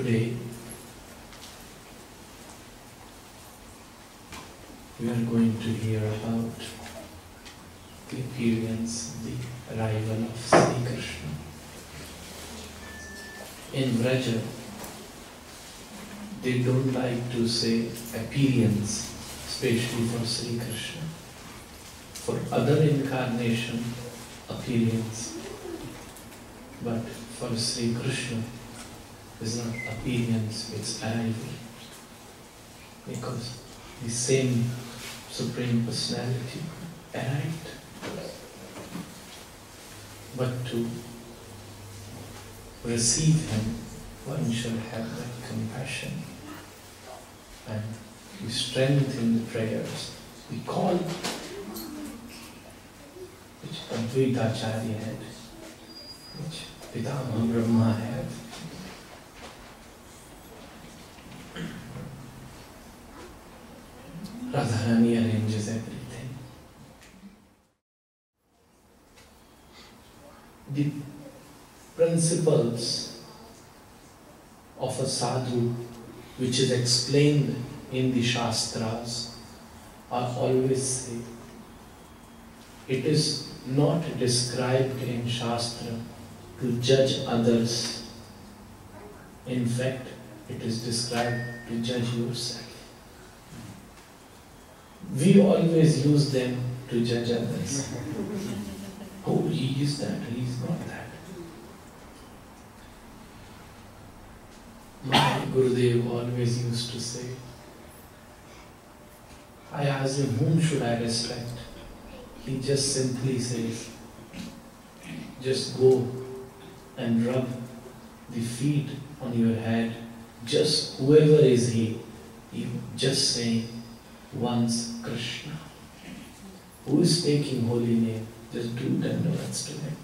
Today, we are going to hear about the appearance, the arrival of Sri Krishna. In Vraja, they don't like to say appearance, especially for Sri Krishna. For other incarnation, appearance. But for Sri Krishna, it's not appearance, it's arrival. Because the same Supreme Personality arrived. But to receive Him, one should have that compassion. And we strengthen the prayers. We call, which Advaita Acharya had, which Pitama Brahma had. Radharani arranges everything. The principles of a sadhu, which is explained in the Shastras, are always said. It is not described in Shastra to judge others. In fact, it is described to judge yourself. We always use them to judge others. Oh, he is that, he is not that. My Gurudev always used to say, I asked him, whom should I respect? He just simply says, just go and rub the feet on your head. Just whoever is he just saying, once Krishna. Who is taking holy name? Just do dandavats to him.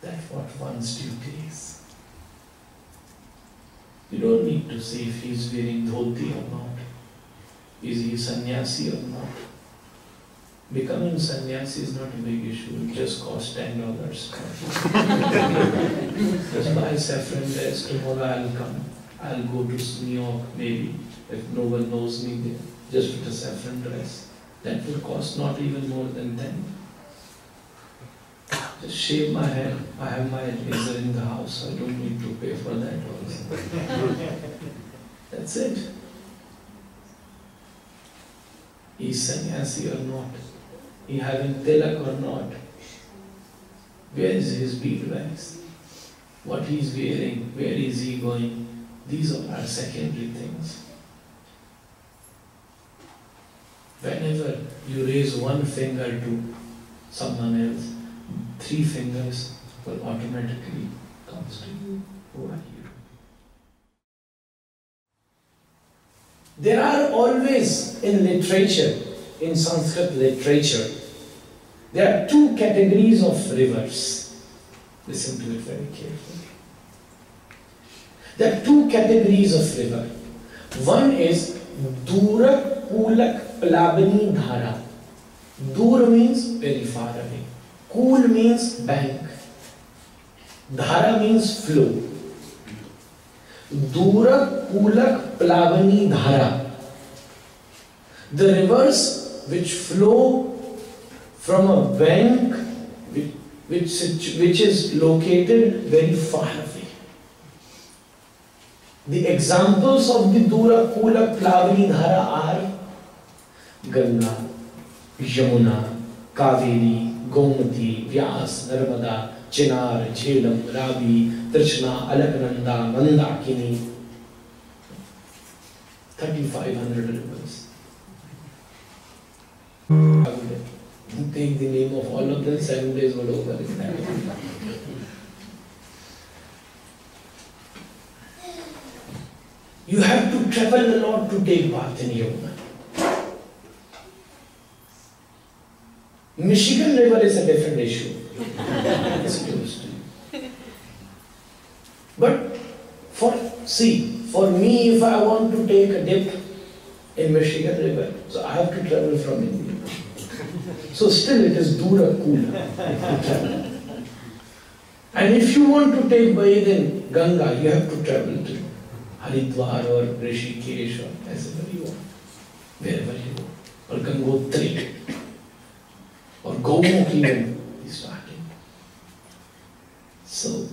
That's what one's duty is. You don't need to see if he is wearing dhoti or not. Is he sannyasi or not? Becoming sannyasi is not a big issue. It just costs $10. Just buy saffron dress. Tomorrow I'll come. I'll go to New York maybe. If no one knows me there, just with a saffron dress. That will cost not even more than 10. Just shave my hair. I have my razor in the house, so I don't need to pay for that also. That's it. He's sannyasi or not. He having tilak or not. Where is his bead wax? What he is wearing? Where is he going? These are our secondary things. Whenever you raise one finger to someone else, 3 fingers will automatically come to you. Who are you? There are always in literature, in Sanskrit literature, there are 2 categories of rivers. Listen to it very carefully. There are 2 categories of river. One is Durak Kulak Plavani Dhara. Dur means very far away. Kul means bank. Dhara means flow. Durak Kulak Plavani Dhara. The rivers which flow from a bank which is located very far away. The examples of the Dura Kula Plavani Dhara are Ganga, Yamuna, Kaveri, Gomati, Vyas, Narmada, Chinar, Jhelam, Ravi, Trishna, Alaknanda, Mandakini. 3,500 rivers. I would take the name of all of them, 7 days would over in that. You have to travel a lot to take bath in Yamuna. Michigan River is a different issue. It's close to you. But for me, if I want to take a dip in Michigan River, so I have to travel from India. So still it is Dura Kula. And if you want to take bathe in Ganga, you have to travel to Haridwar or Rishikesh or wherever you want, wherever you want, or Gangotri, or Gomukh even is starting. So,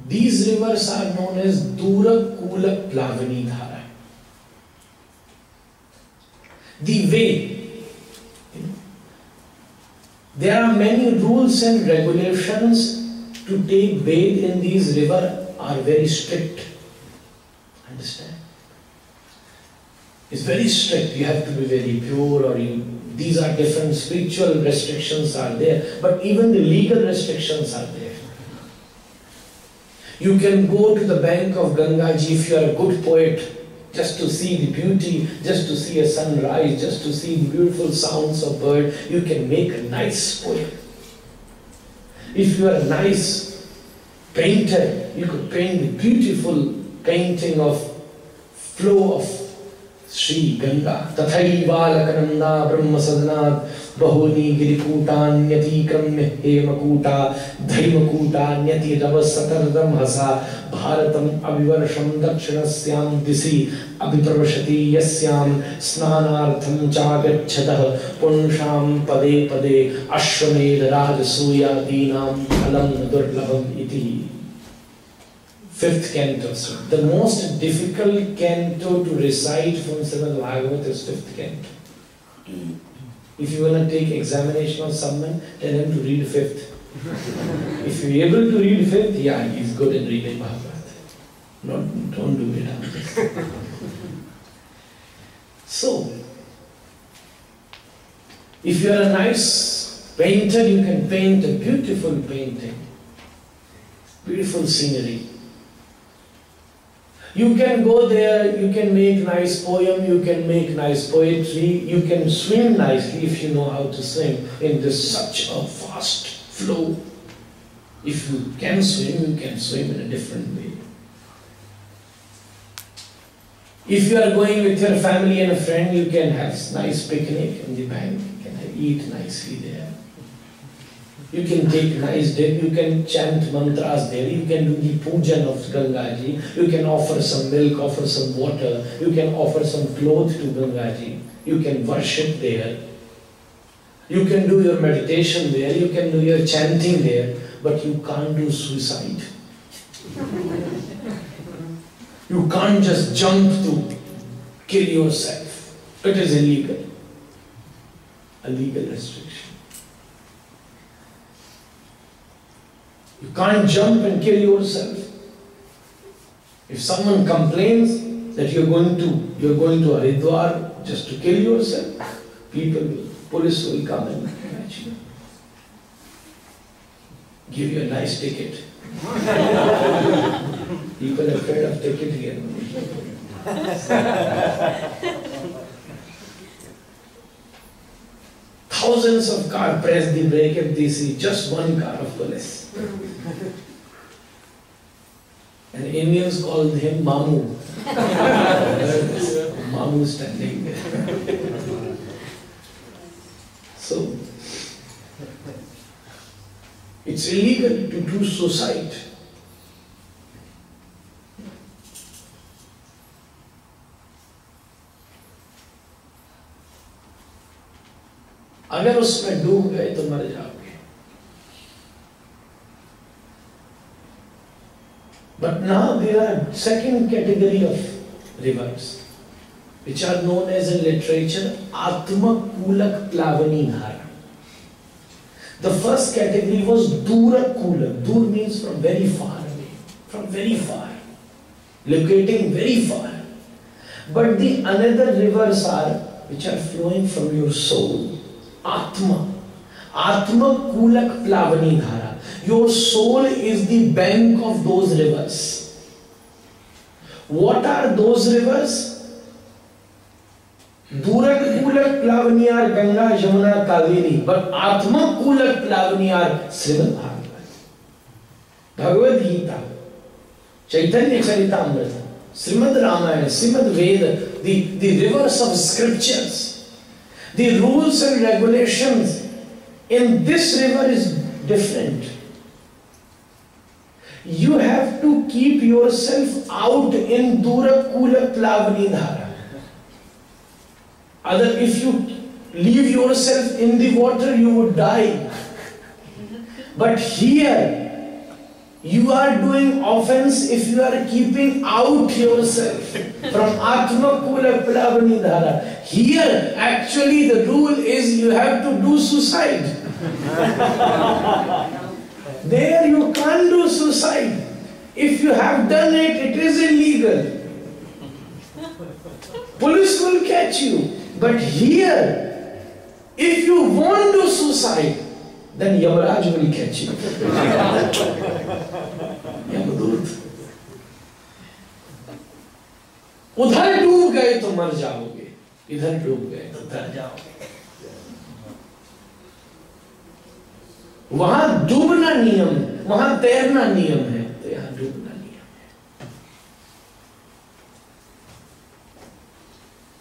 these rivers are known as Dura Kulak Plavani Dhara. The way, there are many rules and regulations to take bathe in these rivers are very strict. Understand? It's very strict. You have to be very pure, or these are different spiritual restrictions are there, but even the legal restrictions are there. You can go to the bank of Gangaji if you are a good poet, just to see the beauty, just to see a sunrise, just to see the beautiful sounds of bird. You can make a nice poem. If you are a nice painter, you could paint the beautiful painting of flow of Sri Ganga. Tathaiva lakananda brahma sadana bahuni girikutanyati kramya hemakuta dhaimakuta ravasatardam hasa bharatam avivarsham dakshinasyam disi abhipravashati yasyam snanartham chagachatah punsham pade pade ashwamed rajasuya dinam phalam durlabham iti. Fifth canto. The most difficult canto to recite from Srimad Bhagavatam is fifth canto. If you want to take examination of someone, tell him to read fifth. If you're able to read fifth, yeah, he's good in reading Bhagavatam. Don't do it. So, if you are a nice painter, you can paint a beautiful painting, beautiful scenery. You can go there, you can make nice poem, you can make nice poetry, you can swim nicely if you know how to swim in this such a fast flow. If you can swim in a different way. If you are going with your family and a friend, you can have nice picnic on the bank, you can eat nicely there. You can take nice dip, you can chant mantras there, you can do the pujan of Gangaji, you can offer some milk, offer some water, you can offer some clothes to Gangaji, you can worship there, you can do your meditation there, you can do your chanting there, but you can't do suicide. You can't just jump to kill yourself. It is illegal. A legal restriction. You can't jump and kill yourself. If someone complains that you're going to Haridwar just to kill yourself, police will come and catch you. Give you a nice ticket. People are afraid of ticket here. Thousands of cars press the brake if they see just one car of police. And Indians called him Mamu. Mamu standing there. So, it's illegal to do suicide. अगर उसमें डूब गए तो मर जाओगे. But now there are second category of rivers, which are known as in literature Atma Kulak Plavani Dhara. The first category was Dura Kulak. Dur means from very far away, from very far, locating very far. But the another rivers are which are flowing from your soul. Atma. Atma Kulak Plavani Dhara. Your soul is the bank of those rivers. What are those rivers? Dura Kulak Plavani are Ganga, Jamuna, Kaveri. But Atma Kulak Plavani are Srimad Bhagavatam, Bhagavad Gita, Chaitanya Charitamrita, Srimad Ramayana, Srimad Veda, the rivers of scriptures. The rules and regulations In this river is different. You have to keep yourself out in Dura Kula Plavani Dhara. Other, if you leave yourself in the water, you would die. But here, you are doing offense if you are keeping out yourself from Atma Kula Plavani Dhara. Here, actually, the rule is you have to do suicide. There you can't do suicide. If you have done it, it is illegal. Police will catch you. But here, if you won't do suicide, then Yamaraj will catch you. Yamadut. उधर डूब गए तो मर जाओगे, इधर डूब गए तो तर जाओगे। वहां डूबना नियम, वहां तैरना नियम है, तो यहां डूबना नियम है।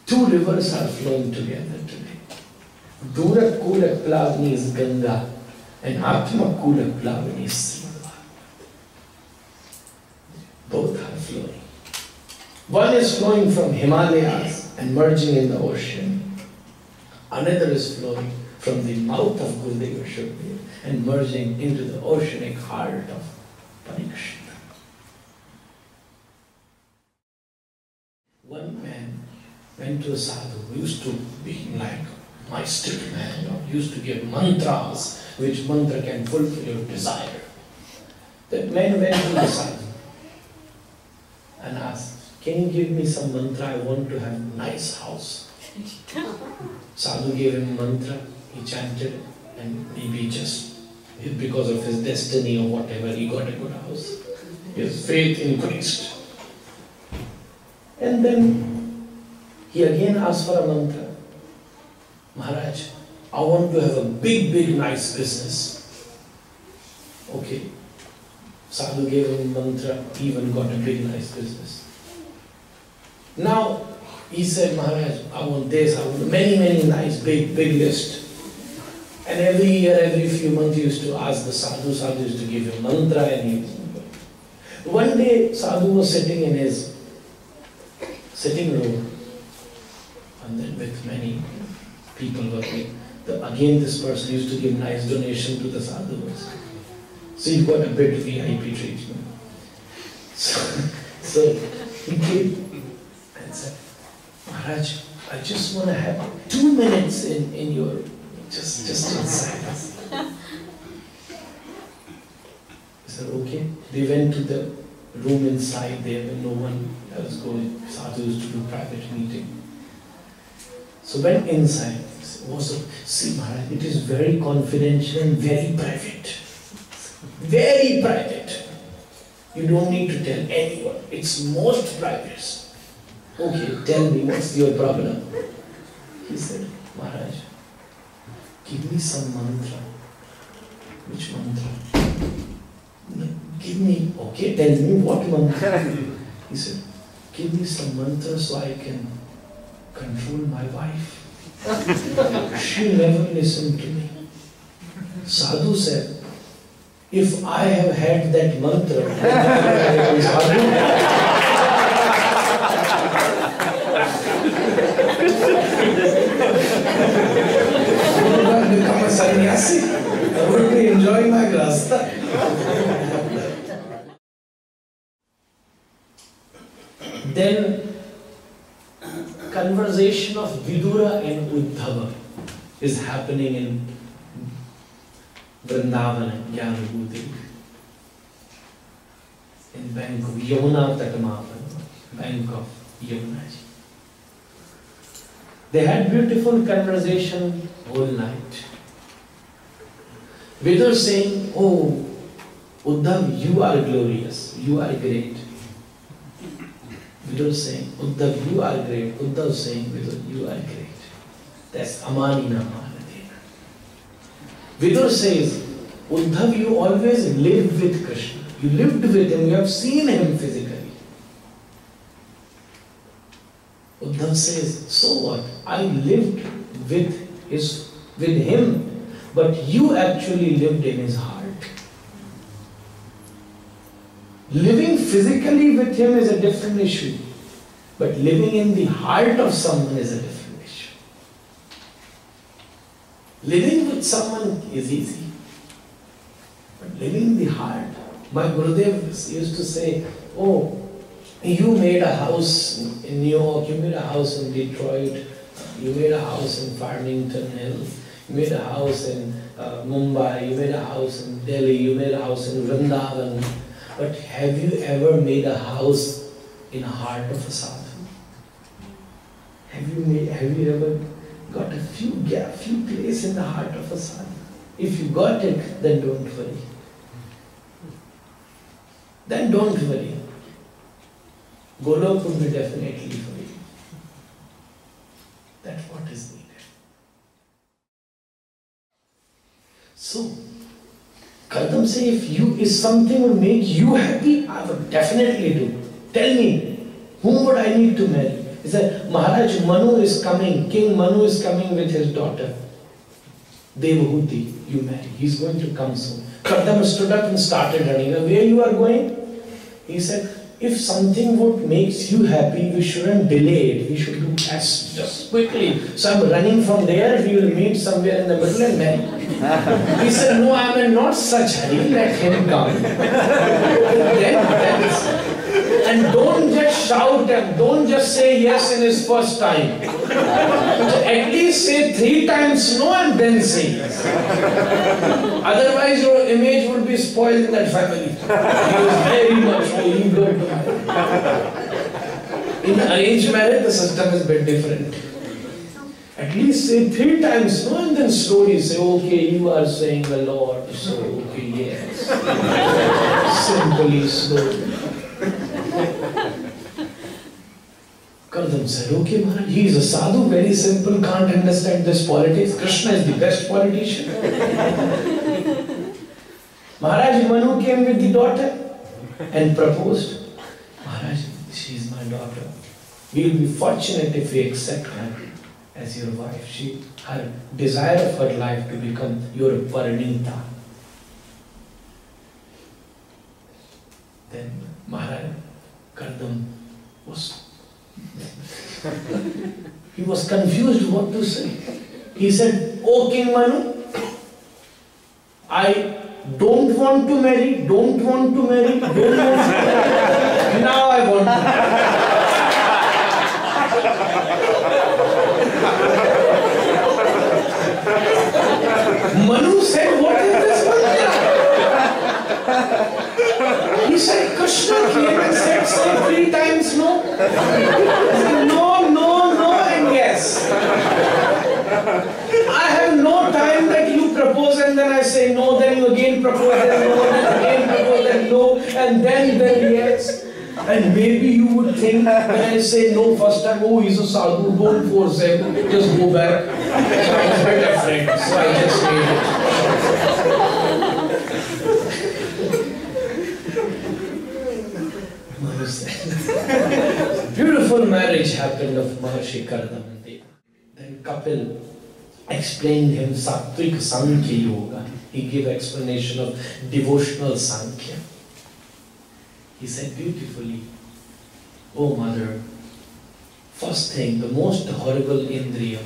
Two rivers are flowing together today. Dura Kula Plavani is Ganga and Atma Kula Plavani is Sriva. Both are flowing. One is flowing from Himalayas and merging in the ocean. Another is flowing from the mouth of Gurudeva Shukdev and merging into the oceanic heart of Parikshita. One man went to a sadhu who used to be like a mystic man, used to give mantras, which mantra can fulfill your desire. That man went to the sadhu and asked, "Can you give me some mantra? I want to have a nice house." Sadhu gave him mantra, he chanted, and maybe just because of his destiny or whatever, he got a good house. His faith increased. And then he again asked for a mantra. "Maharaj, I want to have a big, nice business." Okay. Sadhu gave him mantra, he even got a big, nice business. Now, he said, "Maharaj, I want this, I want many nice, big list." And every year, every few months, he used to ask the sadhu. Sadhu used to give him mantra, and he. One day, sadhu was sitting in his sitting room, and then with many people working. Again, this person used to give nice donation to the sadhus. So he got a bit VIP treatment. So he came and said, "Maharaj, I just want to have 2 minutes in your, just inside us." He said, "Okay." They went to the room inside there when no one else going. Sadhu used to do private meeting. So went inside. "See, Maharaj, it is very confidential and very private. Very private. You don't need to tell anyone. It's most private." "Okay, tell me, what's your problem?" He said, "Maharaj, give me some mantra." "Which mantra?" "Give me." "Okay, tell me what mantra." He said, "Give me some mantra so I can control my wife." She never listened to me. Sadhu said, "If I have had that mantra, I will sadhu." I would become a sannyasi. I would be enjoying my grasta. Then conversation of Vidura and Uddhava is happening in Vrindavan and Jnanabhuti, in bank of Yamuna Tatamavan, bank of Yamuna. They had beautiful conversation whole night. Vidura saying, "Oh, Uddhav, you are glorious, you are great." Vidura saying, "Uddhav, you are great." Uddhav saying, "Vidura, you are great." That's Amanina Mahanadena. Vidura says, "Uddhav, you always lived with Krishna. You lived with him, you have seen him physically." Uddhav says, "So what? I lived with him, but you actually lived in his heart. Living physically with him is a different issue, but living in the heart of someone is a different issue. Living with someone is easy, but living in the heart. My Gurudev used to say, oh, you made a house in New York, you made a house in Detroit, you made a house in Farmington Hills, you made a house in Mumbai, you made a house in Delhi, you made a house in Vrindavan. But have you ever made a house in the heart of a sadhu? Have you ever got a few place in the heart of a sadhu? If you got it, then don't worry. Then don't worry. Golok would be definitely for you. That's what is needed. So, Kardam say, if something would make you happy, I would definitely do. Tell me, whom would I need to marry? He said, Maharaj Manu is coming, King Manu is coming with his daughter. Devahuti, you marry. He's going to come soon. Kardam stood up and started running. Where you are going? He said, if something would makes you happy, we shouldn't delay it. We should do just quickly. So I'm running from there. We will meet somewhere in the middle and marry. He said, no, I am in not such hurry. Let him come. And don't just shout and don't just say yes in his first time. At least say 3 times no and then say yes. Otherwise your image would be spoiled in that family. He was very much eager to marry. In arranged marriage, the system is a bit different. At least say 3 times no and then slowly say, okay, you are saying the Lord, so okay, yes. Simply, slowly. Kardam said, okay Maharaj, he is a sadhu, very simple, can't understand this politics. Krishna is the best politician. Maharaj Manu came with the daughter and proposed. Maharaj, she is my daughter. We will be fortunate if we accept her as your wife. Her desire of her life to become your Parinita. Then Maharaj Kardam he was confused what to say. He said, "O King Manu, I don't want to marry, don't want to marry, don't want to marry. Now I want to marry." Manu said, "What is this mantra?" He said, "Krishna came and said, say 3 times no." He said, "No, no, no and yes. I have no time that you propose and then I say no, then you again propose and no, then again propose and no, and then yes." And maybe you would think when I say no first time, oh, he's a sadhu, don't force him, just go back. So I was a bit afraid, so I just made it. Beautiful marriage happened of Maharshi Kardam and Deva. Then Kapil explained him Sattvic Sankhya Yoga. He gave explanation of devotional Sankhya. He said beautifully, "Oh mother, first thing, the most horrible indriya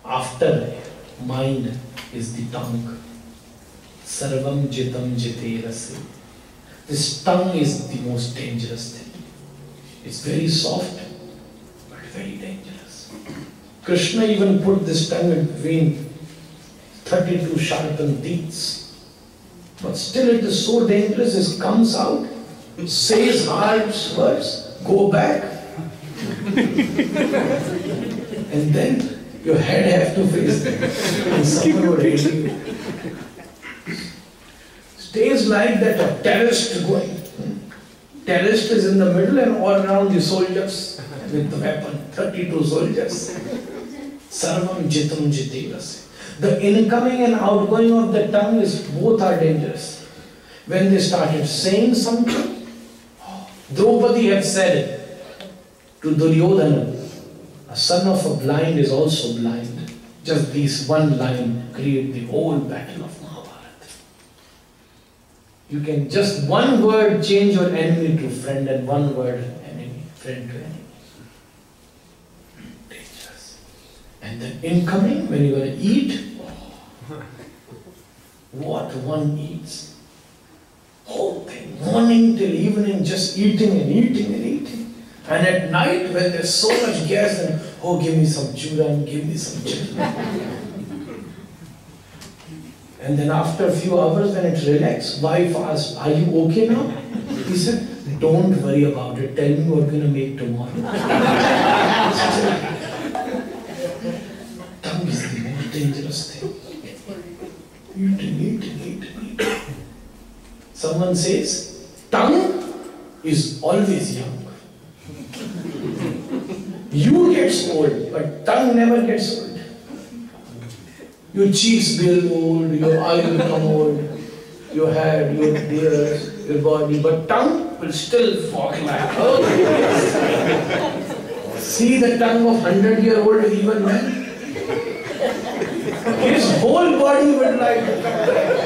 after mind is the tongue. Sarvam jitam jiterasi. This tongue is the most dangerous thing. It's very soft, but very dangerous. Krishna even put this tongue between 32 sharpened teeth. But still it is so dangerous, it comes out, says hard words, go back. And then your head have to face them. And someone would hit you. Stays like that a terrorist going. Terrorist is in the middle and all around the soldiers with the weapon, 32 soldiers. Sarvam jitam jitirasi. The incoming and outgoing of the tongue is both are dangerous. When they started saying something, Draupadi had said to Duryodhana, a son of a blind is also blind. Just this one line create the whole battle of Mahabharata. You can just one word change your enemy to friend and one word enemy, friend to enemy. Dangerous. And then incoming, when you are going to eat, what one eats. Whole thing, morning till evening, just eating and eating and eating. And at night, when there's so much gas, then, oh, give me some chura, give me some chura. And then after a few hours, when it relaxes, wife asks, are you okay now? He said, don't worry about it, tell me what you're going to make tomorrow. Tongue is the most dangerous thing. Eating. Someone says, tongue is always young. You get old, but tongue never gets old. Your cheeks will old, your eye will become old, your head, your ears, your body, but tongue will still walk like, oh. See the tongue of 100-year-old even man? His whole body would like to come back.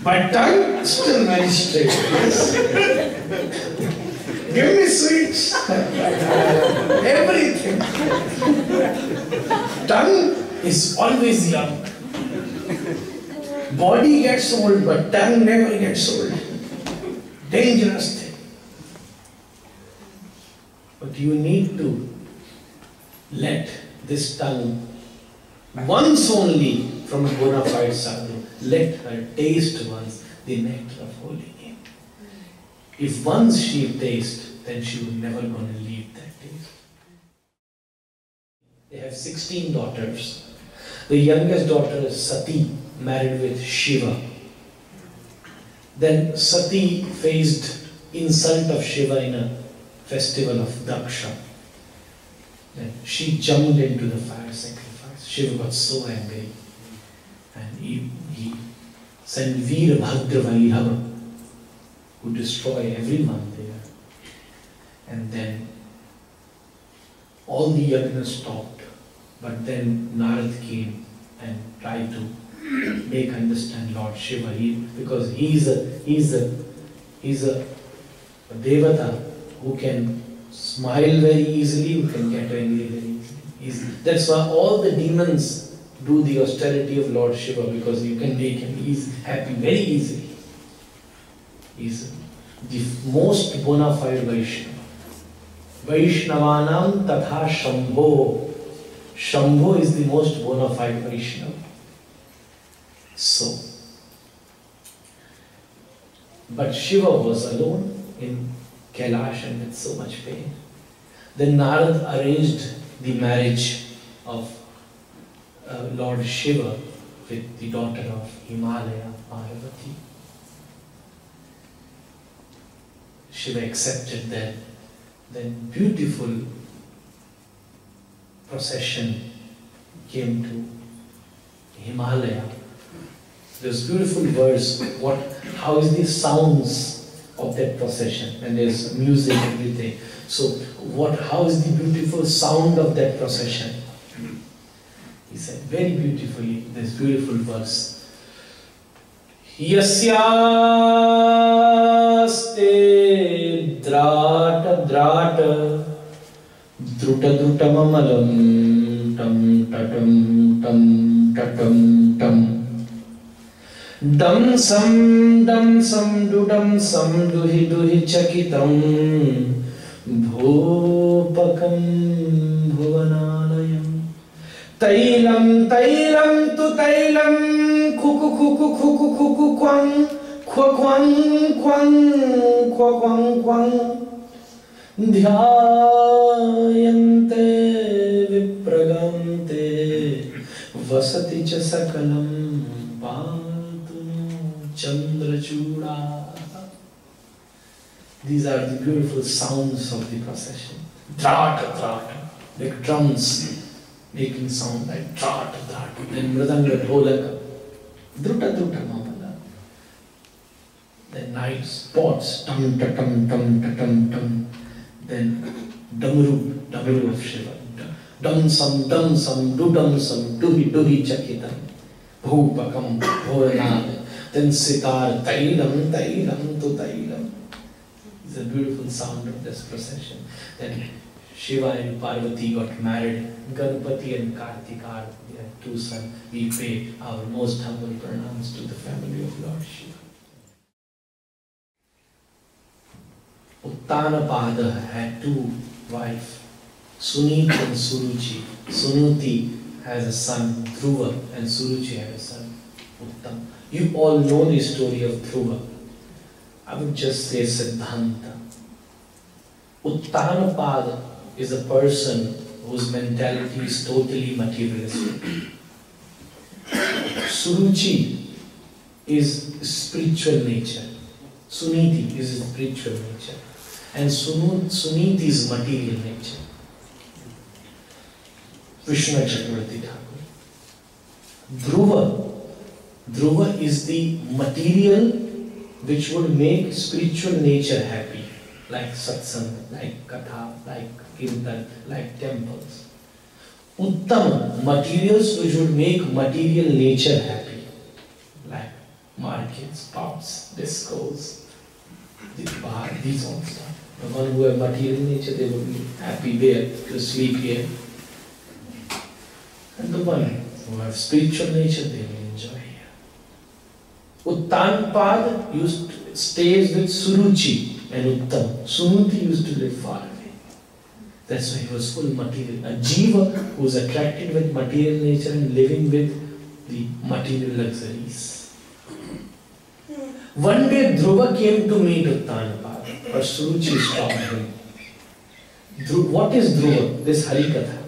But tongue still very straight. Yes. Give me sweets. Everything. Tongue is always young. Body gets old, but tongue never gets old. Dangerous thing. But you need to let this tongue once only from a bona fide sadhu, let her taste once the nectar of holy name. If once she tastes, then she will never going to leave that taste. They have 16 daughters. The youngest daughter is Sati, married with Shiva. Then Sati faced insult of Shiva in a festival of Daksha. Then she jumped into the fire sacrifice. Shiva got so angry and he sent Veerabhadra Vairava who destroy everyone there. And then all the yajna stopped, but then Narad came and tried to make understand Lord Shiva, because he's a devata who can smile very easily, who can get angry very easily. That's why all the demons do the austerity of Lord Shiva, because you can make him happy very easily. He's the most bona fide Vaishnava. Vaishnavanam tatha Shambho. Shambho is the most bona fide Vaishnava. So, but Shiva was alone in Kailash and with so much pain. Then Narad arranged the marriage of Lord Shiva with the daughter of Himalaya, Parvati. Shiva accepted that. Then beautiful procession came to Himalaya. There's beautiful verse, how is the sounds of that procession, and there's music, everything. So how is the beautiful sound of that procession? He said very beautifully, this beautiful verse. Yasyaste drata drata druta druta mamalam tam tatam tam tatam tam dam sam dudam sam duhi duhi chakitam bhopakam bhuvanayam tailam tailam tu tailam kuku kuku kuku kuku kwang kwang kwang kwang kwang dhyayante vipragante vasati cha sakalam patu chandra chuda. These are the beautiful sounds of the procession. Drata, drata, like drums making sound like drata, drata. Then mridanga, dholaka, druta, druta, mamala. Then knives, pots, tum, ta, tum, tum, ta, tum, tum. Then damaru, damaru of Shiva. dum sam duhi duhi chakitam, bhupakam bhoranam, then sitar tailam tu tailam. It's a beautiful sound of this procession. Then Shiva and Parvati got married. Ganpati and Kartika, their two sons. We pay our most humble pranams to the family of Lord Shiva. Uttanapada had two wives, Suniti and Suruchi. Sunuti has a son, Dhruva, and Suruchi had a son, Uttam. You all know the story of Dhruva. I would just say Siddhanta. Uttanapada is a person whose mentality is totally materialistic. Suruchi is spiritual nature. Suniti is spiritual nature. And Suniti is material nature. Vishnu Chakravarti Thakur. Dhruva is the material which would make spiritual nature happy, like satsang, like katha, like kirtan, like temples. Uttama, materials which would make material nature happy, like markets, pubs, discos, these all stuff. The one who have material nature, they would be happy there to sleep here. And the one who have spiritual nature, they will enjoy here. Uttanpad stays with Suruchi and Uttam. Sunuti used to live far away. That's why he was full material. A jiva who is attracted with material nature and living with the material luxuries. One day Dhruva came to meet Uttanpad, but Suruchi stopped him. What is Dhruva? This Harikatha.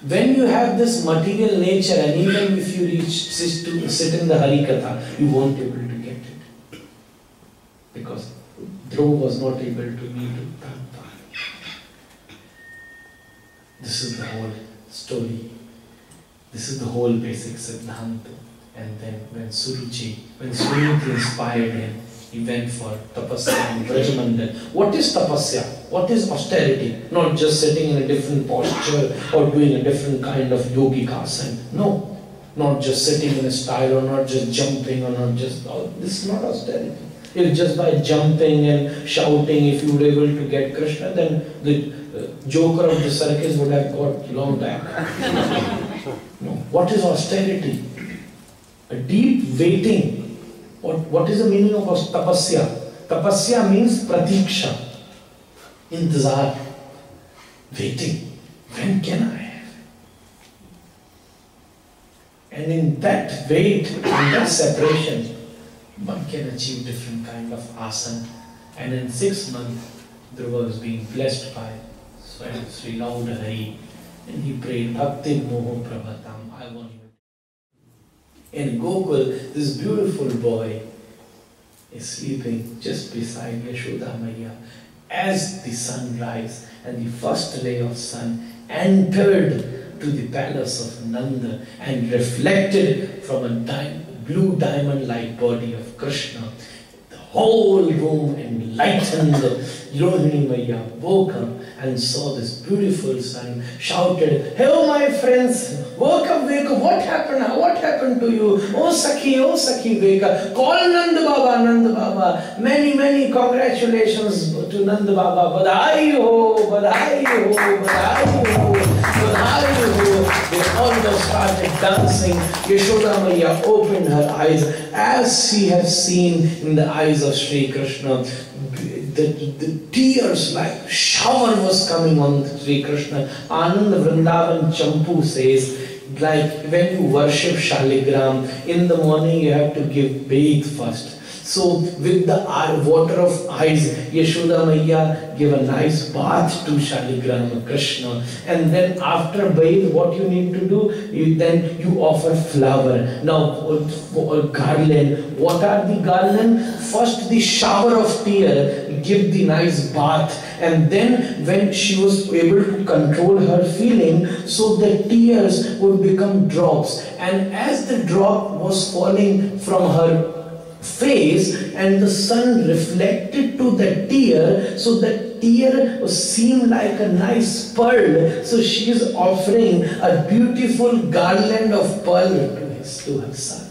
When you have this material nature, and even if you sit in the Harikatha, you won't be able to get it. Because Dhruva was not able to meet Uttanpad. This is the whole story. This is the whole basic Siddhanta. And then when Sunuti inspired him, he went for tapasya in Brajamandal. What is tapasya? What is austerity? Not just sitting in a different posture or doing a different kind of yogic asana. No. Not just sitting in a style or not just jumping or not just... this is not austerity. If just by jumping and shouting, if you were able to get Krishna, then the joker of the circus would have got long back. No. What is austerity? A deep waiting. What is the meaning of tapasya? Tapasya means pratiksha. Intizar. Waiting. When can I have? And in that wait, in that separation, one can achieve different kind of asana. And in 6 months, Dhruva was being blessed by Sri Lauda Hari. And he prayed, Bhakti Moho Prabhatam. I want you. In Gokul, this beautiful boy is sleeping just beside Yashoda Maiya. As the sun rises and the first ray of sun entered to the palace of Nanda and reflected from a blue diamond-like body of Krishna, the whole room enlightened. Rohini Maiya woke up and saw this beautiful sun, shouted, "Hello my friends, wake up, what happened? What happened to you? Oh Sakhi, wake up. Call Nanda Baba. Many congratulations to Nanda Baba. Badhai ho, badhai ho, badhai ho, badhai ho." They all just started dancing. Yashoda Maiya opened her eyes as she had seen in the eyes of Sri Krishna. The tears like shower was coming on Sri Krishna. Anand Vrindavan Champu says, like when you worship Shaligram, in the morning you have to give bath first. So with the water of eyes, Yashoda Maiya gave a nice bath to Shaligram Krishna. And then after bath, what you need to do? You offer flower. Now, garland. What are the garland? First the shower of tear, give the nice bath. And then when she was able to control her feeling, so the tears would become drops. And as the drop was falling from her face, and the sun reflected to the tear, so the tear seemed like a nice pearl. So she is offering a beautiful garland of pearl to her son.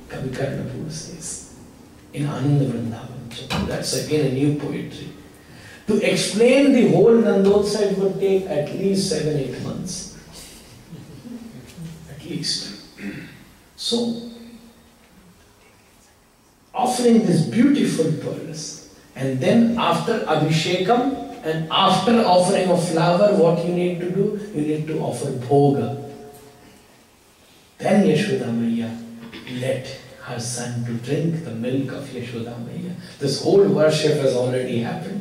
Kavi Karnapur says in Ananda Vrindavan. That's again a new poetry. To explain the whole Nandotsav would take at least 7-8 months. At least. So, offering these beautiful pearls, and then after Abhishekam and after offering of flower, what you need to do? You need to offer bhoga. Then Yashoda Maiya let her son to drink the milk of Yashoda Maiya. This whole worship has already happened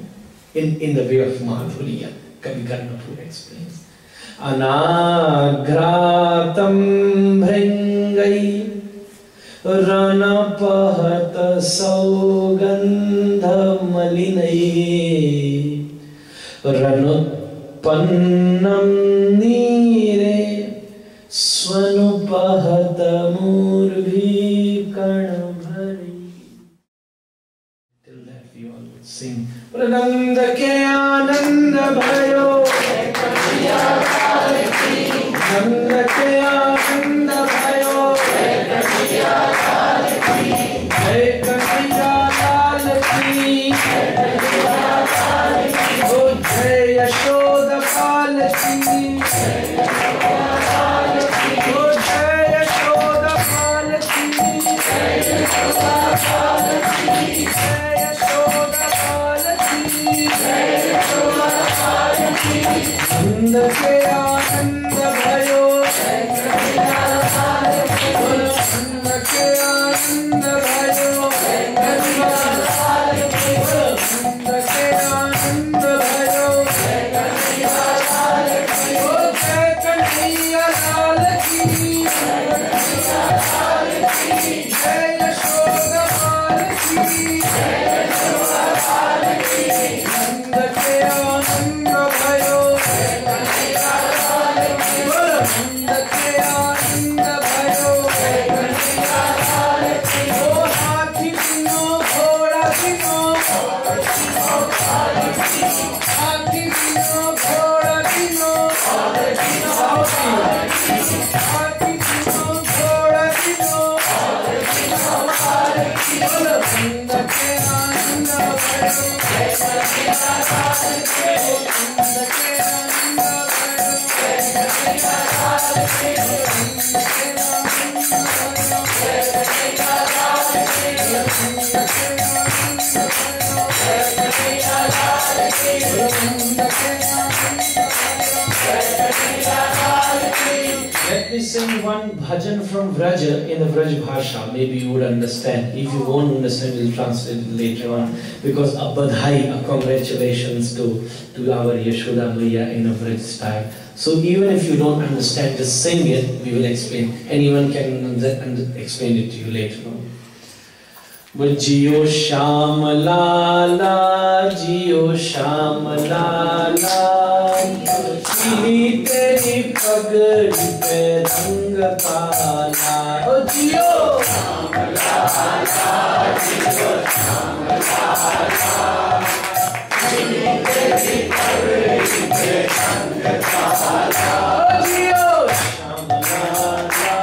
in the way of Madhurya. Kavi Karnapur explains. Anagratam bhringai Ranapahat saugandha malinai Ranutpannam nire Swanupahat murvi kanabhari. Till that we all would sing Prananda ke ananda bhayo Nanda ke ananda bhayo Jai Kanhaiya Lal ki Oh Jai Yashoda Pal ki Oh Jai Yashoda Pal ki Jai Yashoda Pal ki Jai Yashoda Pal ki Jai Yashoda Pal ki Nanda ke ananda bhayo Jai Kanhaiya Lal ki Nanda ke ananda bhayo Jai Kanhaiya Lal ki Nanda ke ananda bhayo Jai Kanhaiya Lal ki Oh Jai Kanhaiya Lal ki Jai Kanhaiya Lal ki Jai Yashoda Pal ki Jai Yashoda Pal ki Nanda ke ananda bhayo Jai Kanhaiya Lal ki Nanda ke ananda bhayo Jai Kanhaiya Lal ki Oh Hathi bino ghoda bino Hathi bino ghoda bino Hathi bino ghoda bino Hathi bino ghoda bino Nanda ke ananda bhayo Jai Kanhaiya Lal ki Nanda ke ananda bhayo Jai Kanhaiya Lal ki Nanda ke ananda bhayo Jai Kanhaiya Lal ki Nanda ke ananda bhayo Jai Kanhaiya Lal ki Nanda ke ananda bhayo Jai Kanhaiya Lal ki. Let me sing one bhajan from Vraja in the Vraj Bhasha. Maybe you would understand. If you won't understand, we'll translate it later on. Because a badhai, a congratulations to our Yashoda Maiya in a Vraj style. So even if you don't understand, just sing it, we will explain. Anyone can explain it to you later on. Jiyo Sham Lala, Jiyo Sham Lala, Chili teri pagdi pe rang kala. Oh Jiyo Sham Lala, Jiyo Sham Lala, Chili teri pagdi pe rang kala. Oh Jiyo Sham Lala,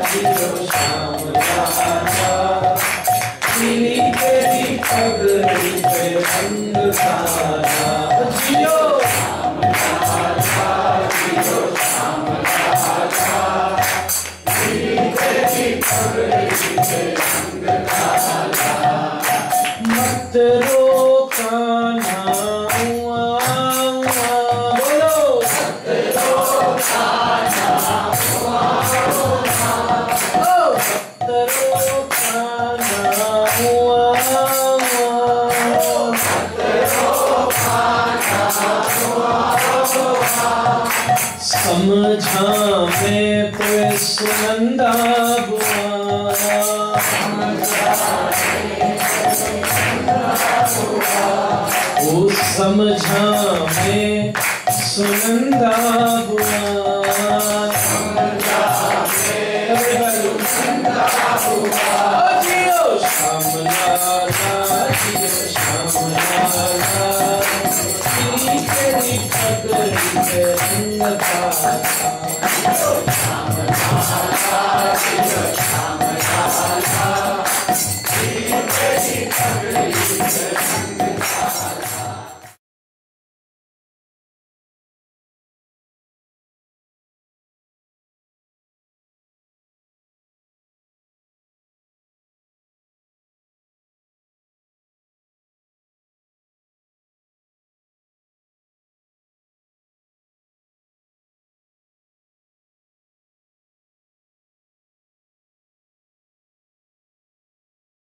Jiyo Sham Lala, Chili teri pagdi pe rang kala. Jiyo Sham Lala, Jiyo Sham Lala, Chili teri pagdi pe rang kala. Mat roka na bolo, mat roka na oh, mat roka na समझा मैं तो सुनंदा बुआ ओ समझा मैं सुनंदा बुआ जियो श्यामला श्याम